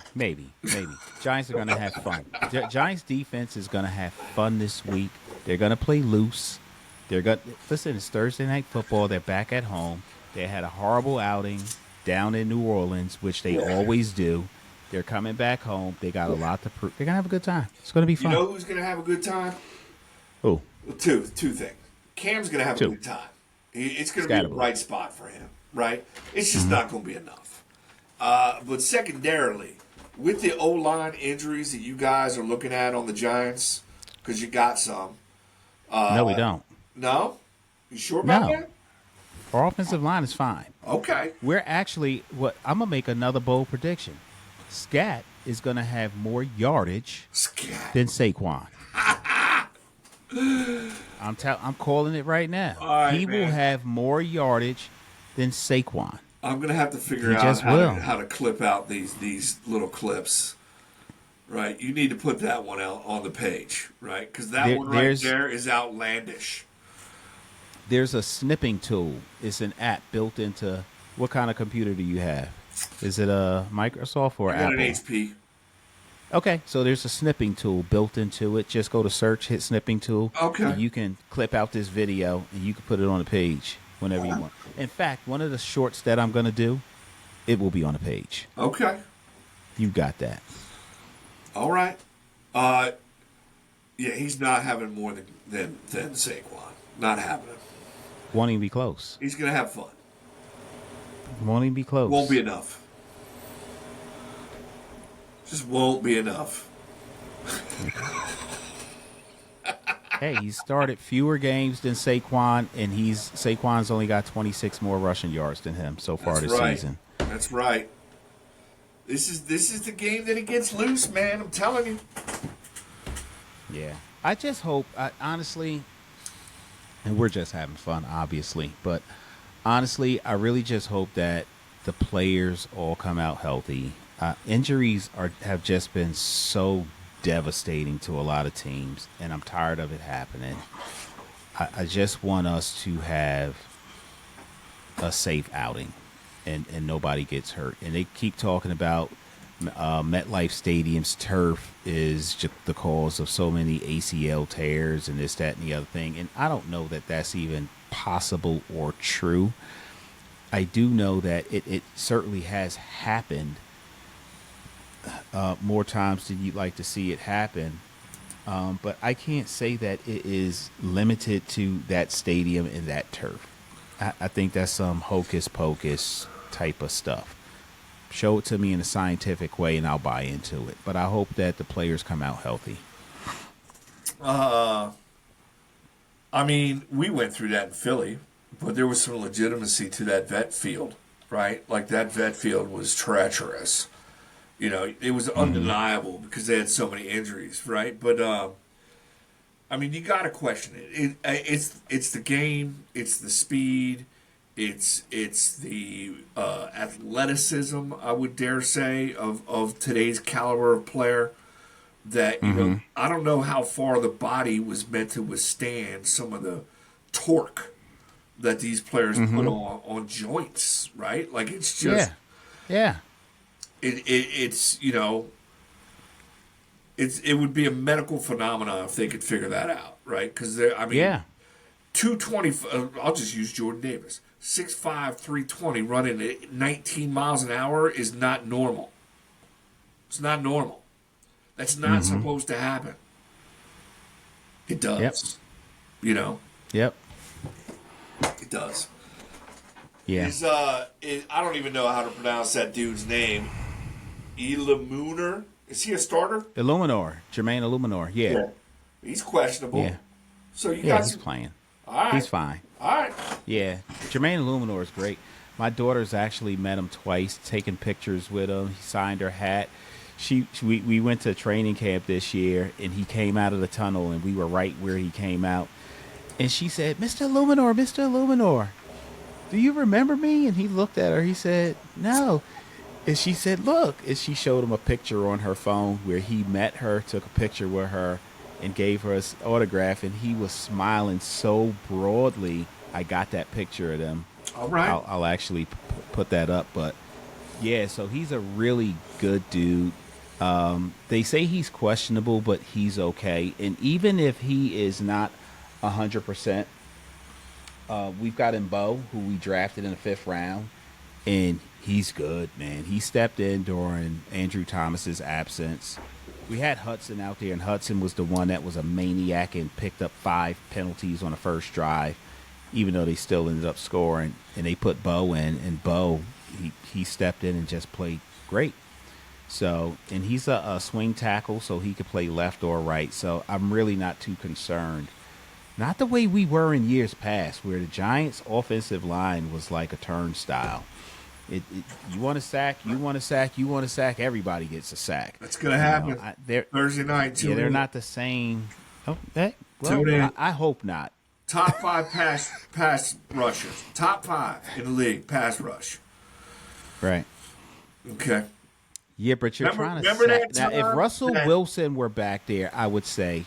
Giants are going to have fun. Giants defense is going to have fun this week. They're going to play loose. Listen, it's Thursday Night Football. They're back at home. They had a horrible outing down in New Orleans, which they always do. They're coming back home. They got a lot to prove. They're going to have a good time. It's going to be fun. You know who's going to have a good time? Who? Two things. Cam's going to have a good time. It's going to be a bright spot for him, right? It's just not going to be enough. But secondarily, with the O-line injuries that you guys are looking at on the Giants, because you got some. No, we don't. No? You sure about that? Our offensive line is fine. Okay. We're actually, I'm going to make another bold prediction. Scat is going to have more yardage than Saquon. I'm calling it right now. Right, he will have more yardage than Saquon. I'm going to have to figure out how to clip out these little clips. Right? You need to put that one out on the page, right? Because that one right there is outlandish. There's a snipping tool. It's an app built into – what kind of computer do you have? Is it a Microsoft or Apple? I got an HP. Okay, so there's a snipping tool built into it. Just go to search, hit snipping tool. Okay. And you can clip out this video, and you can put it on the page whenever you want. In fact, one of the shorts that I'm going to do, it will be on the page. Okay. You got that. All right. Yeah, he's not having more than Saquon. Not happening. Won't even be close. He's going to have fun. Won't even be close. Won't be enough. Just won't be enough. Hey, he started fewer games than Saquon, and Saquon's only got 26 more rushing yards than him so far this season. That's right. This is the game that it gets loose, man. I'm telling you. Yeah. I just hope, honestly, and we're just having fun, obviously, but honestly, I really just hope that the players all come out healthy. Injuries have just been so devastating to a lot of teams, and I'm tired of it happening. I just want us to have a safe outing, and nobody gets hurt. And they keep talking about MetLife Stadium's turf is just the cause of so many ACL tears and this, that, and the other thing. And I don't know that that's even possible or true. I do know that it certainly has happened more times than you'd like to see it happen. But I can't say that it is limited to that stadium and that turf. I think that's some hocus pocus type of stuff. Show it to me in a scientific way and I'll buy into it. But I hope that the players come out healthy. I mean, we went through that in Philly, but there was some legitimacy to that vet field, right? Like, that vet field was treacherous. You know, it was undeniable because they had so many injuries, right? But, I mean, you got to question it. It's the game. It's the speed. It's the athleticism, I would dare say, of today's caliber of player. That, you know, I don't know how far the body was meant to withstand some of the torque that these players put on joints, right? Like, it's just... Yeah. It's, you know, it would be a medical phenomenon if they could figure that out, right? Because I mean, Yeah. 220. I'll just use Jordan Davis. 6'5", 320, running at 19 miles an hour is not normal. It's not normal. That's not supposed to happen. It Yep. does. You know, Yep. it does. Yeah. I don't even know how to pronounce that dude's name. Ilamuner. Is he a starter? Illuminor. Jermaine Illuminor. Yeah. He's questionable. Yeah. So you Yeah, got he's some. playing. All right. He's fine. All right. Yeah. Jermaine Illuminor is great. My daughter's actually met him twice, taken pictures with him. He signed her hat. We went to training camp this year, and he came out of the tunnel, and we were right where he came out. And she said, Mr. Illuminor, Mr. Illuminor, do you remember me? And he looked at her. He said, no. And she said, look. And she showed him a picture on her phone where he met her, took a picture with her, and gave her his autograph. And he was smiling so broadly. I got that picture of them. All right. I'll actually put that up. But, yeah, so he's a really good dude. They say he's questionable, but he's okay. And even if he is not 100%, we've got Mbo, who we drafted in the 5th round, and he's good, man. He stepped in during Andrew Thomas's absence. We had Hudson out there, and Hudson was the one that was a maniac and picked up 5 penalties on the first drive, even though they still ended up scoring. And they put Bo in, and Bo, he stepped in and just played great. So, and he's a swing tackle, so he could play left or right. So I'm really not too concerned. Not the way we were in years past, where the Giants' offensive line was like a turnstile. You want a sack, you want a sack, you want a sack. Everybody gets a sack. That's gonna happen. They're Thursday night. Yeah, they're not the same. Oh, Tune in. well, I hope not. Top 5 pass rushers. Top 5 in the league pass rush. Right. Okay. Yeah, but you're Remember trying to that sack. Now, if time Russell that- Wilson were back there, I would say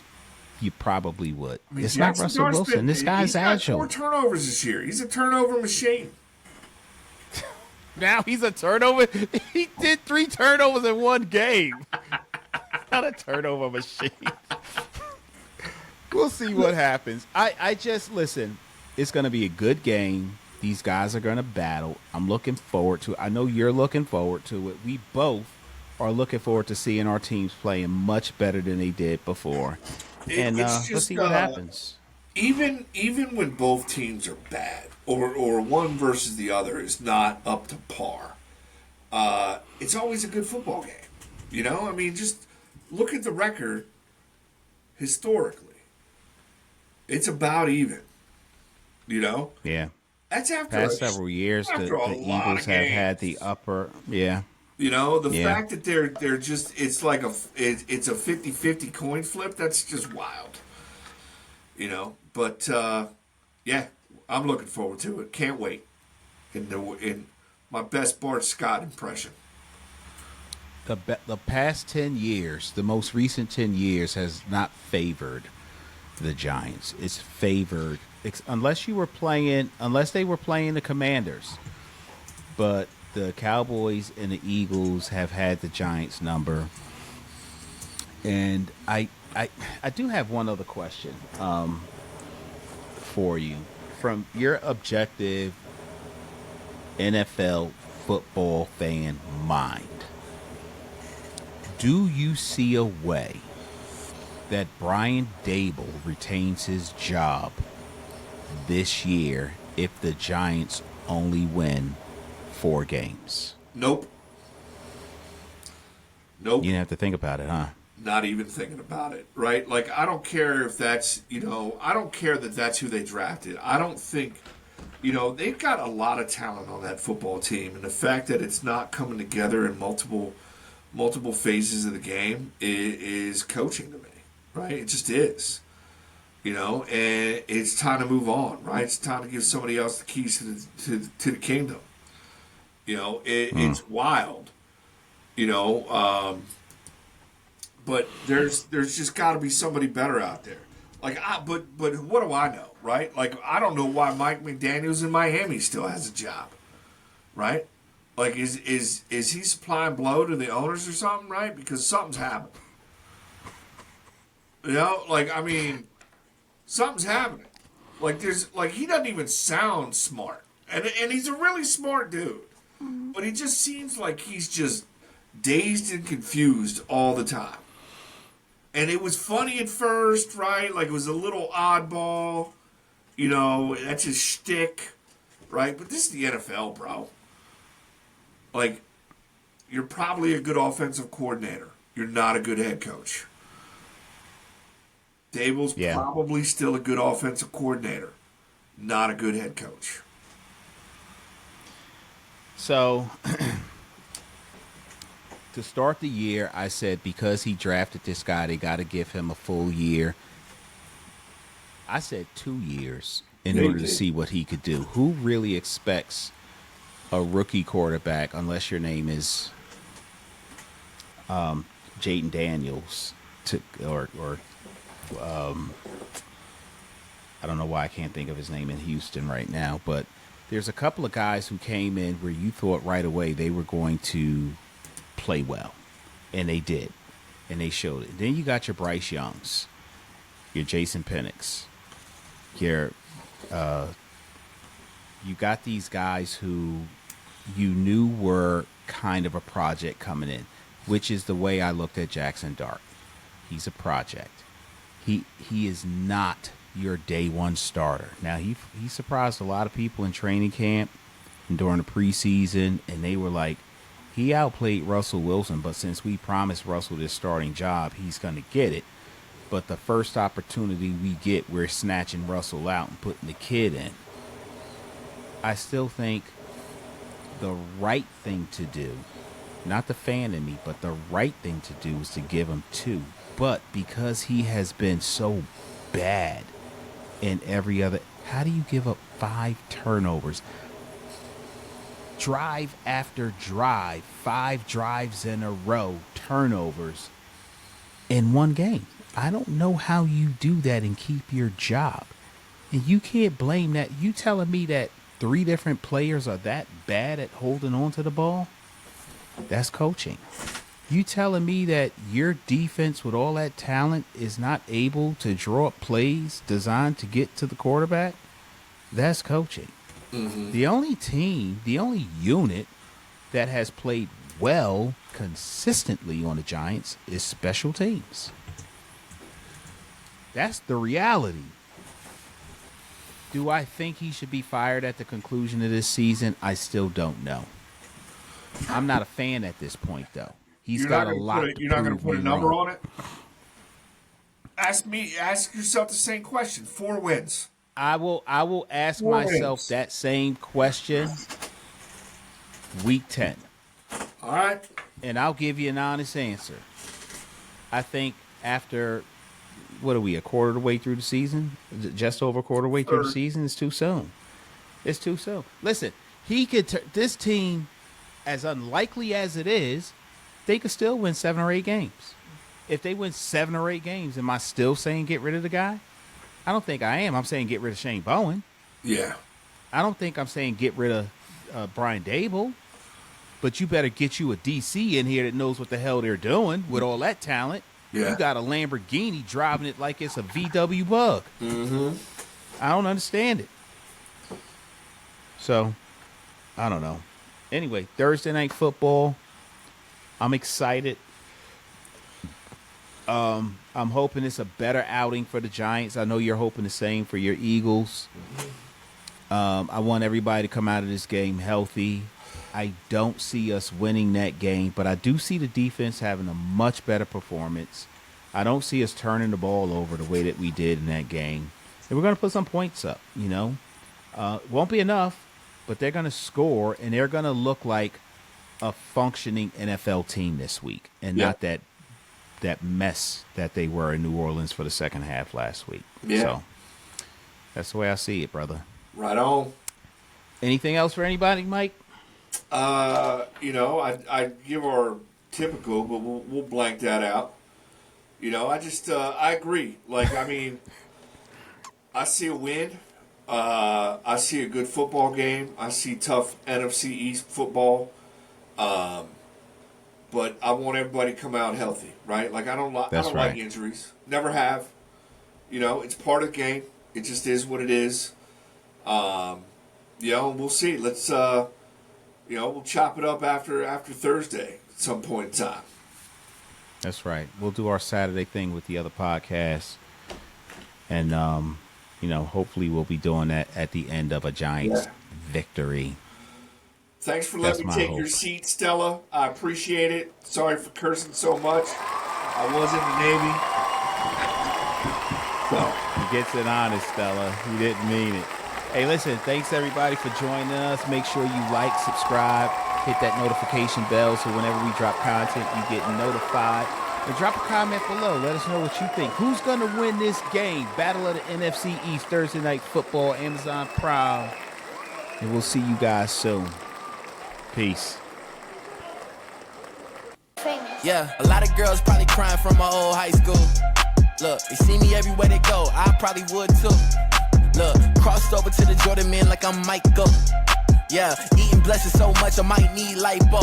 you probably would. I mean, It's not Jackson Russell Dart's Wilson. This guy's he's got agile. 4 turnovers this year. He's a turnover machine. Now he's a turnover. He did 3 turnovers in one game. Not a turnover machine. We'll see what happens. I just listen. It's going to be a good game. These guys are going to battle. I'm looking forward to it. I know you're looking forward to it. We both are looking forward to seeing our teams playing much better than they did before. And let's see what happens. Even when both teams are bad, or one versus the other is not up to par, it's always a good football game. You know, I mean, just look at the record historically. It's about even. You know? Yeah. That's after Past several years, the Eagles have had the upper. Yeah. You know, the fact that they're just it's like it's a 50-50 coin flip, that's just wild. You know, but yeah, I'm looking forward to it. Can't wait. In my best Bart Scott impression. The past 10 years, the most recent 10 years has not favored the Giants. It's favored unless they were playing the Commanders. But the Cowboys and the Eagles have had the Giants number. And I do have one other question for you. From your objective NFL football fan mind, do you see a way that Brian Dable retains his job this year if the Giants only win 4 games? Nope. You didn't have to think about it, huh? Not even thinking about it, right? Like, I don't care if that's, I don't care that that's who they drafted. I don't think, they've got a lot of talent on that football team, and the fact that it's not coming together in multiple phases of the game is coaching to me, right? It just is. And it's time to move on, right? It's time to give somebody else the keys to the kingdom. It's wild, but there's just got to be somebody better out there. Like, but what do I know, right? Like, I don't know why Mike McDaniel's in Miami still has a job, right? Like, is he supplying blow to the owners or something, right? Because something's happened. You know, like I mean, something's happening. Like he doesn't even sound smart, and he's a really smart dude, but he just seems like he's just dazed and confused all the time. And it was funny at first, right? Like it was a little oddball, you know. That's his shtick, right? But this is the NFL, bro. Like you're probably a good offensive coordinator. You're not a good head coach. Dable's Yeah. probably still a good offensive coordinator, not a good head coach. So to start the year, I said because he drafted this guy, they got to give him a full year. I said 2 years in order to see what he could do. Who really expects a rookie quarterback, unless your name is Jaden Daniels, or I don't know why I can't think of his name in Houston right now, but there's a couple of guys who came in where you thought right away they were going to play well, and they did, and they showed it. Then you got your Bryce Youngs, your Jason Penix, your you got these guys who you knew were kind of a project coming in, which is the way I looked at Jackson Dart. He's a project. He is not your day one starter. Now he surprised a lot of people in training camp and during the preseason, and they were like, he outplayed Russell Wilson, but since we promised Russell this starting job, he's going to get it. But the first opportunity we get, we're snatching Russell out and putting the kid in. I still think the right thing to do, not the fan in me, but the right thing to do is to give him 2. But because he has been so bad in every other, how do you give up 5 turnovers? Drive after drive, 5 drives in a row, turnovers in one game. I don't know how you do that and keep your job. And you can't blame that. You telling me that 3 different players are that bad at holding on to the ball? That's coaching. You telling me that your defense with all that talent is not able to draw up plays designed to get to the quarterback? That's coaching. Mm-hmm. The only unit that has played well consistently on the Giants is special teams. That's the reality. Do I think he should be fired at the conclusion of this season? I still don't know. I'm not a fan at this point, though. He's got a lot. You're not going to put a number on it. Ask yourself the same question. 4 wins. I will ask myself that same question week 10. All right. And I'll give you an honest answer. I think after, what are we, a quarter of the way through the season? Just over a quarter of the way through the season? It's too soon. It's too soon. Listen, he could, this team, as unlikely as it is, they could still win 7 or 8 games. If they win 7 or 8 games, am I still saying get rid of the guy? I don't think I am. I'm saying get rid of Shane Bowen. Yeah. I don't think I'm saying get rid of Brian Dable. But you better get you a DC in here that knows what the hell they're doing with all that talent. Yeah. You got a Lamborghini driving it like it's a VW Bug. Mm-hmm. I don't understand it. So, I don't know. Anyway, Thursday Night Football. I'm excited. I'm hoping it's a better outing for the Giants. I know you're hoping the same for your Eagles. I want everybody to come out of this game healthy. I don't see us winning that game, but I do see the defense having a much better performance. I don't see us turning the ball over the way that we did in that game. And we're going to put some points up, you know. Won't be enough, but they're going to score, and they're going to look like a functioning NFL team this week, and not that mess that they were in New Orleans for the second half last week. Yeah. So that's the way I see it, brother. Right on. Anything else for anybody, Mike? I give our typical, but we'll blank that out. I agree. Like, I mean, I see a win. I see a good football game. I see tough NFC East football. But but I want everybody to come out healthy, right? Like I don't like injuries. Never have. You know, it's part of the game. It just is what it is. You know, we'll see. Let's you know, we'll chop it up after Thursday at some point in time. That's right. We'll do our Saturday thing with the other podcasts. And you know, hopefully we'll be doing that at the end of a Giants victory. Thanks for letting me take your seat, Stella. I appreciate it. Sorry for cursing so much. I was in the Navy. So. He gets it honest, Stella. He didn't mean it. Hey, listen, thanks everybody for joining us. Make sure you like, subscribe, hit that notification bell so whenever we drop content, you get notified. And drop a comment below. Let us know what you think. Who's going to win this game? Battle of the NFC East, Thursday Night Football, Amazon Prime. And we'll see you guys soon. Peace. Yeah, a lot of girls probably crying from my old high school. Look, they see me everywhere they go. I probably would too. Look, crossed over to the Jordan man like I'm Michael. Yeah, eating blessings so much I might need lipo.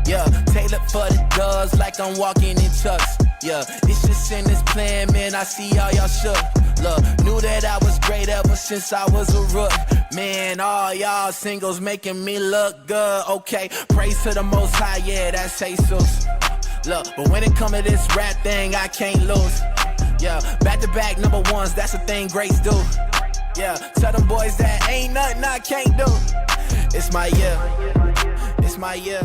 Yeah, tailored for the doves like I'm walking in chucks. Yeah, it's just in this plan, man, I see all y'all shook. Look, knew that I was great ever since I was a rook. Man, all y'all singles making me look good. Okay, praise to the most high, yeah, that's Jesus. Look, but when it come to this rap thing, I can't lose. Yeah, back-to-back number ones, that's the thing greats do. Yeah, tell them boys that ain't nothing I can't do. It's my year. It's my year.